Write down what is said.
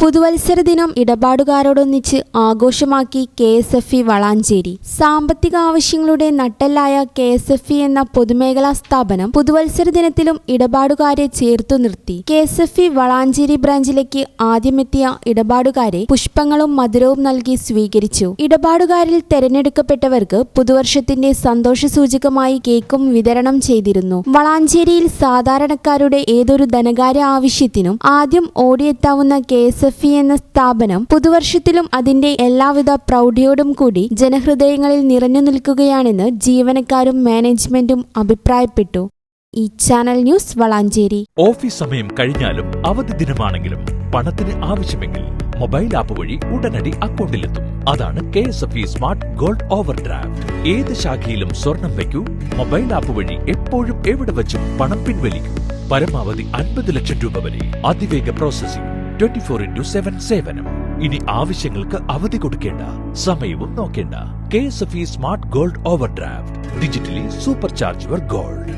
പുതുവത്സര ദിനം ഇടപാടുകാരോടൊന്നിച്ച് ആഘോഷമാക്കി KSFE വളാഞ്ചേരി. സാമ്പത്തിക ആവശ്യങ്ങളുടെ നട്ടെല്ലായ KSFE എന്ന പൊതുമേഖലാ സ്ഥാപനം പുതുവത്സര ദിനത്തിലും ഇടപാടുകാരെ ചേർത്തു നിർത്തി. KSFE വളാഞ്ചേരി ബ്രാഞ്ചിലേക്ക് ആദ്യമെത്തിയ ഇടപാടുകാരെ പുഷ്പങ്ങളും മധുരവും നൽകി സ്വീകരിച്ചു. ഇടപാടുകാരിൽ തെരഞ്ഞെടുക്കപ്പെട്ടവർക്ക് പുതുവർഷത്തിന്റെ സന്തോഷസൂചകമായി കേക്കും വിതരണം ചെയ്തിരുന്നു. വളാഞ്ചേരിയിൽ സാധാരണക്കാരുടെ ഏതൊരു ധനകാര്യ ആവശ്യത്തിനും ആദ്യം ഓടിയെത്താവുന്ന KSFE എന്ന സ്ഥാപനം പുതുവർഷത്തിലും അതിന്റെ എല്ലാവിധ പ്രൗഢിയോടും കൂടി ജനഹൃദയങ്ങളിൽ നിറഞ്ഞു നിൽക്കുകയാണെന്ന് ജീവനക്കാരും മാനേജ്മെന്റും അഭിപ്രായപ്പെട്ടു. ഈ ചാനൽ ന്യൂസ് വളാഞ്ചേരി. ഓഫീസ് സമയം കഴിഞ്ഞാലും അവധി ദിനമാണെങ്കിലും പണത്തിന് ആവശ്യമെങ്കിൽ മൊബൈൽ ആപ്പ് വഴി ഉടനടി അക്കൗണ്ടിലെത്തും. അതാണ് KSFE smart gold over draft. ഏത് ശാഖയിലും സ്വർണം വയ്ക്കൂ. മൊബൈൽ ആപ്പ് വഴി എപ്പോഴും എവിടെ വച്ചും പണം പിൻവലിക്കൂ. പരമാവധി 50 ലക്ഷം രൂപ വരെ. അതിവേഗ പ്രോസസിംഗ്. 24/7 സേവനം. ഇനി ആവശ്യങ്ങൾക്ക് അവധി കൊടുക്കേണ്ട, സമയവും നോക്കേണ്ട. KSFE smart gold over draft. Digitally super charge your gold.